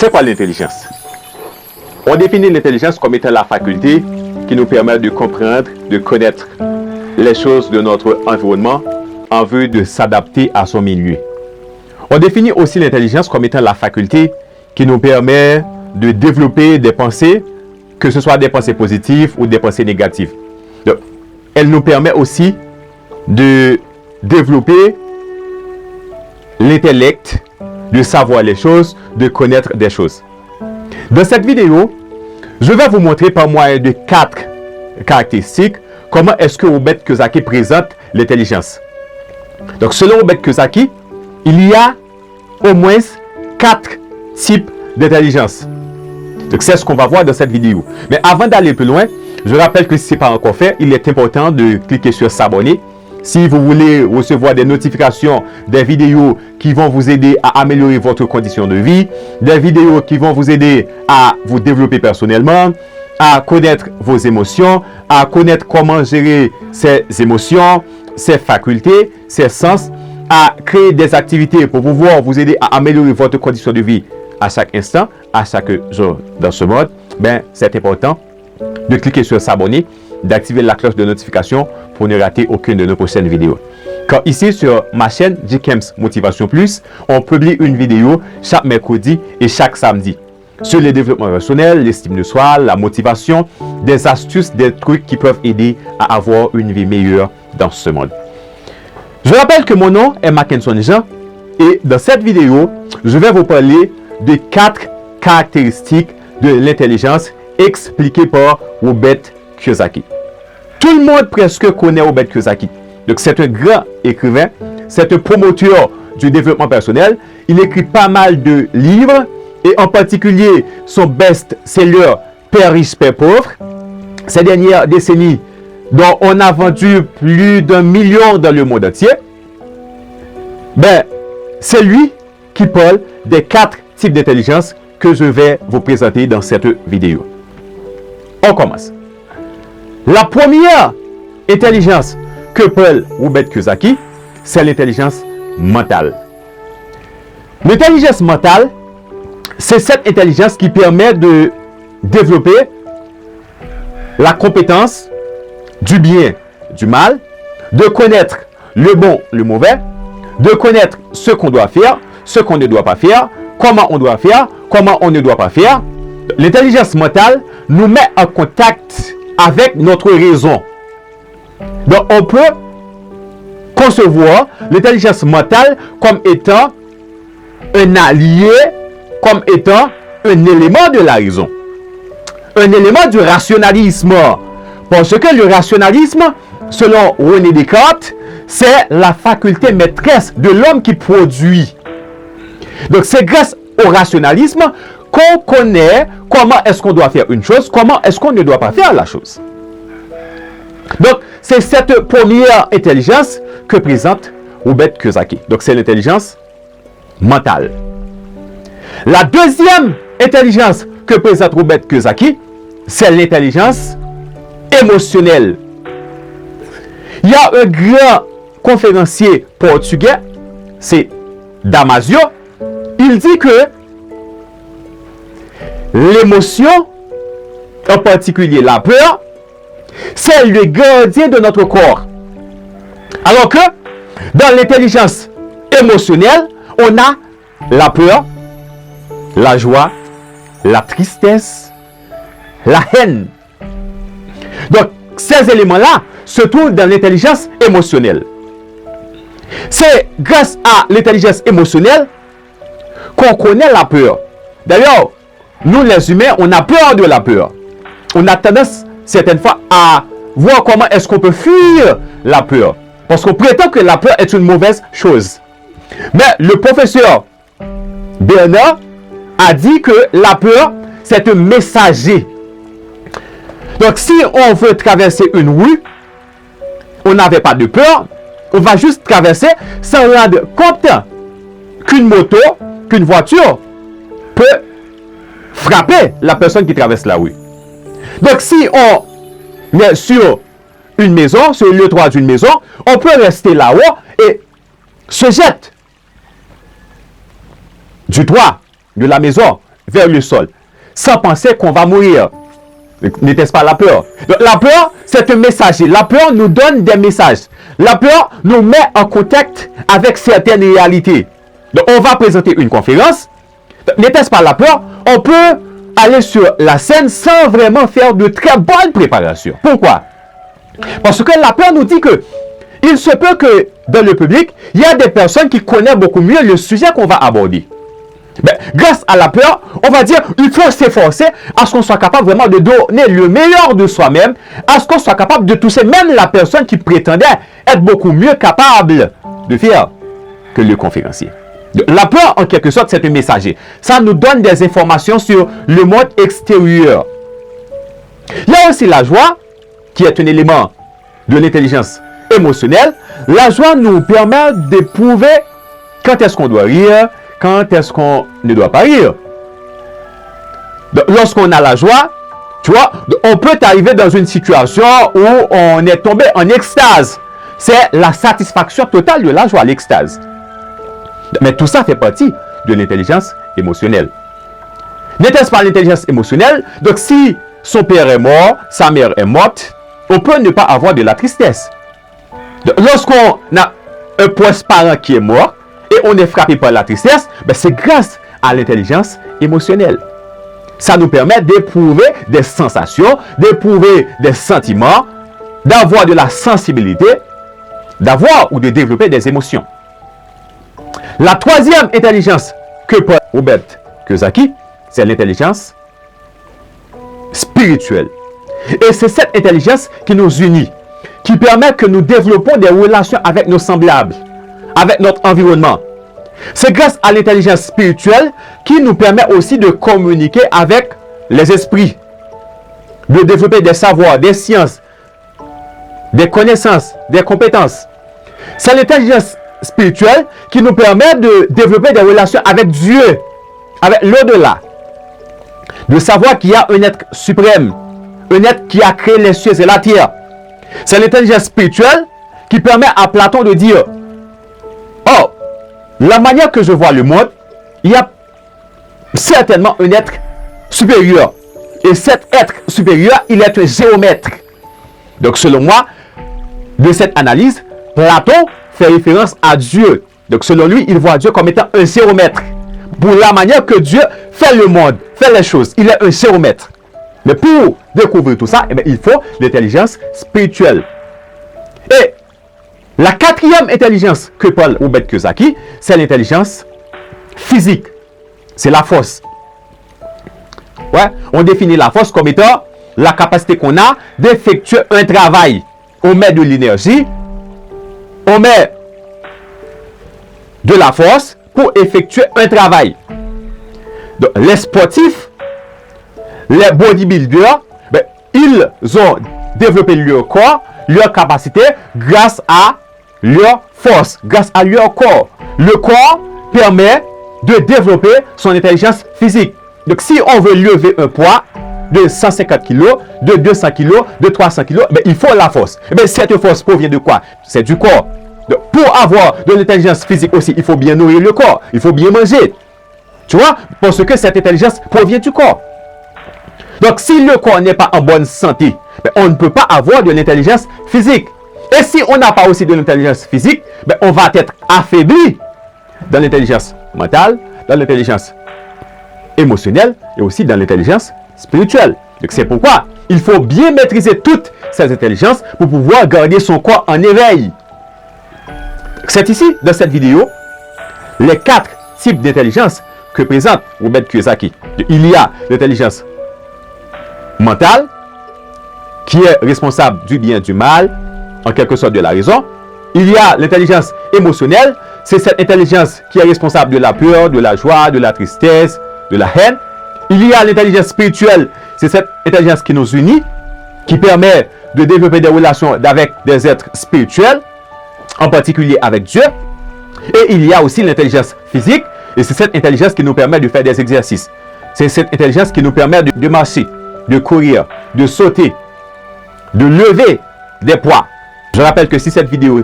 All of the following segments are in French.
C'est quoi l'intelligence? On définit l'intelligence comme étant la faculté qui nous permet de comprendre, de connaître les choses de notre environnement en vue de s'adapter à son milieu. On définit aussi l'intelligence comme étant la faculté qui nous permet de développer des pensées, que ce soit des pensées positives ou des pensées négatives. Donc, elle nous permet aussi de développer l'intellect, de savoir les choses, de connaître des choses. Dans cette vidéo, je vais vous montrer par moyen de 4 caractéristiques comment est-ce que Robert Kiyosaki présente l'intelligence. Donc, selon Robert Kiyosaki, il y a au moins 4 types d'intelligence. Donc, c'est ce qu'on va voir dans cette vidéo. Mais avant d'aller plus loin, je rappelle que si ce n'est pas encore fait, il est important de cliquer sur s'abonner. Si vous voulez recevoir des notifications, des vidéos qui vont vous aider à améliorer votre condition de vie, des vidéos qui vont vous aider à vous développer personnellement, à connaître vos émotions, à connaître comment gérer ces émotions, ces facultés, ces sens, à créer des activités pour pouvoir vous aider à améliorer votre condition de vie à chaque instant, à chaque jour dans ce mode, c'est important de cliquer sur s'abonner, d'activer la cloche de notification pour ne rater aucune de nos prochaines vidéos. Car ici sur ma chaîne J-Kems Motivation Plus, on publie une vidéo chaque mercredi et chaque samedi sur le développement personnel, l'estime de soi, la motivation, des astuces, des trucs qui peuvent aider à avoir une vie meilleure dans ce monde. Je rappelle que mon nom est Mackinson Jean et dans cette vidéo, je vais vous parler de 4 caractéristiques de l'intelligence expliquées par Robert Kiyosaki. Tout le monde presque connaît Robert Kiyosaki. Donc c'est un grand écrivain, c'est un promoteur du développement personnel. Il écrit pas mal de livres et en particulier son best-seller Père riche, Père pauvre. Ces dernières décennies, dont on a vendu plus d'1 million dans le monde entier. C'est lui qui parle des 4 types d'intelligence que je vais vous présenter dans cette vidéo. On commence. La première intelligence que parle Robert Kiyosaki, c'est l'intelligence mentale. L'intelligence mentale, c'est cette intelligence qui permet de développer la compétence du bien, du mal, de connaître le bon, le mauvais, de connaître ce qu'on doit faire, ce qu'on ne doit pas faire, comment on doit faire, comment on ne doit pas faire. L'intelligence mentale nous met en contact avec notre raison. Donc, on peut concevoir l'intelligence mentale comme étant un allié, comme étant un élément de la raison. Un élément du rationalisme. Parce que le rationalisme, selon René Descartes, c'est la faculté maîtresse de l'homme qui produit. Donc, c'est grâce au rationalisme qu'on connaît comment est-ce qu'on doit faire une chose, comment est-ce qu'on ne doit pas faire la chose. Donc, c'est cette première intelligence que présente Robert Kiyosaki. Donc, c'est l'intelligence mentale. La deuxième intelligence que présente Robert Kiyosaki, c'est l'intelligence émotionnelle. Il y a un grand conférencier portugais, c'est Damasio. Il dit que l'émotion, en particulier la peur, c'est le gardien de notre corps. Alors que dans l'intelligence émotionnelle, on a la peur, la joie, la tristesse, la haine. Donc, ces éléments-là se trouvent dans l'intelligence émotionnelle. C'est grâce à l'intelligence émotionnelle qu'on connaît la peur. D'ailleurs, nous les humains, on a peur de la peur. On a tendance, certaines fois, à voir comment est-ce qu'on peut fuir la peur. Parce qu'on prétend que la peur est une mauvaise chose. Mais le professeur Bernard a dit que la peur, c'est un messager. Donc, si on veut traverser une rue, on n'avait pas de peur, on va juste traverser sans rendre compte qu'une moto, qu'une voiture peut frapper la personne qui traverse la rue. Donc, si on est sur une maison, sur le toit d'une maison, on peut rester là-haut et se jette du toit de la maison vers le sol, sans penser qu'on va mourir. N'était-ce pas la peur? Donc, la peur, c'est un messager. La peur nous donne des messages. La peur nous met en contact avec certaines réalités. Donc, on va présenter une conférence. N'était-ce pas la peur? On peut aller sur la scène sans vraiment faire de très bonnes préparations. Pourquoi? Parce que la peur nous dit que il se peut que dans le public, il y a des personnes qui connaissent beaucoup mieux le sujet qu'on va aborder. Mais grâce à la peur, on va dire il faut s'efforcer à ce qu'on soit capable vraiment de donner le meilleur de soi-même, à ce qu'on soit capable de toucher même la personne qui prétendait être beaucoup mieux capable de faire que le conférencier. La peur, en quelque sorte, c'est un messager. Ça nous donne des informations sur le monde extérieur. Il y a aussi la joie, qui est un élément de l'intelligence émotionnelle. La joie nous permet d'éprouver quand est-ce qu'on doit rire, quand est-ce qu'on ne doit pas rire. Lorsqu'on a la joie, tu vois, on peut arriver dans une situation où on est tombé en extase. C'est la satisfaction totale de la joie, l'extase. Mais tout ça fait partie de l'intelligence émotionnelle. N'était-ce pas l'intelligence émotionnelle? Donc si son père est mort, sa mère est morte, on peut ne pas avoir de la tristesse. Lorsqu'on a un proche parent qui est mort et on est frappé par la tristesse, ben c'est grâce à l'intelligence émotionnelle. Ça nous permet d'éprouver des sensations, d'éprouver des sentiments, d'avoir de la sensibilité, d'avoir ou de développer des émotions. La troisième intelligence que Paul Robert Kiyosaki, c'est l'intelligence spirituelle. Et c'est cette intelligence qui nous unit, qui permet que nous développons des relations avec nos semblables, avec notre environnement. C'est grâce à l'intelligence spirituelle qui nous permet aussi de communiquer avec les esprits, de développer des savoirs, des sciences, des connaissances, des compétences. C'est l'intelligence spirituelle qui nous permet de développer des relations avec Dieu, avec l'au-delà. De savoir qu'il y a un être suprême, un être qui a créé les cieux et la terre. C'est l'intelligence spirituelle qui permet à Platon de dire: oh, la manière que je vois le monde, il y a certainement un être supérieur. Et cet être supérieur, il est un géomètre. Donc selon moi, de cette analyse, Platon fait référence à Dieu. Donc selon lui, il voit Dieu comme étant un géomètre. Pour la manière que Dieu fait le monde, fait les choses, il est un géomètre. Mais pour découvrir tout ça, eh bien, il faut l'intelligence spirituelle. Et la quatrième intelligence que Paul Robert Kiyosaki, c'est l'intelligence physique. C'est la force. Ouais, on définit la force comme étant la capacité qu'on a d'effectuer un travail. On met de l'énergie, on met de la force pour effectuer un travail. Donc, les sportifs, les bodybuilders, ben, ils ont développé leur corps, leur capacité grâce à leur force, grâce à leur corps. Le corps permet de développer son intelligence physique. Donc, si on veut lever un poids de 150 kg, de 200 kg, de 300 kg, ben, il faut la force. Ben, cette force provient de quoi? C'est du corps. Donc, pour avoir de l'intelligence physique aussi, il faut bien nourrir le corps. Il faut bien manger. Tu vois? Parce que cette intelligence provient du corps. Donc, si le corps n'est pas en bonne santé, ben, on ne peut pas avoir de l'intelligence physique. Et si on n'a pas aussi de l'intelligence physique, ben, on va être affaibli dans l'intelligence mentale, dans l'intelligence émotionnelle et aussi dans l'intelligence spirituelle. Donc, c'est pourquoi il faut bien maîtriser toutes ces intelligences pour pouvoir garder son corps en éveil. C'est ici, dans cette vidéo, les 4 types d'intelligence que présente Robert Kiyosaki. Il y a l'intelligence mentale, qui est responsable du bien et du mal, en quelque sorte de la raison. Il y a l'intelligence émotionnelle, c'est cette intelligence qui est responsable de la peur, de la joie, de la tristesse, de la haine. Il y a l'intelligence spirituelle, c'est cette intelligence qui nous unit, qui permet de développer des relations avec des êtres spirituels, en particulier avec Dieu. Et il y a aussi l'intelligence physique, et c'est cette intelligence qui nous permet de faire des exercices. C'est cette intelligence qui nous permet de marcher, de courir, de sauter, de lever des poids. Je rappelle que si cette vidéo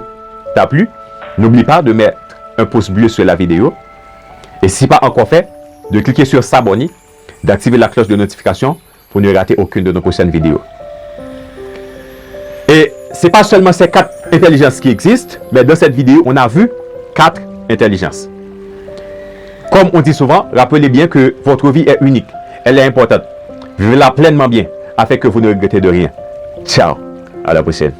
t'a plu, n'oublie pas de mettre un pouce bleu sur la vidéo. Et si ce n'est pas encore fait, de cliquer sur s'abonner d'activer la cloche de notification pour ne rater aucune de nos prochaines vidéos. Et ce n'est pas seulement ces 4 intelligences qui existent, mais dans cette vidéo, on a vu 4 intelligences. Comme on dit souvent, rappelez bien que votre vie est unique. Elle est importante. Vivez-la pleinement bien, afin que vous ne regrettez de rien. Ciao, à la prochaine.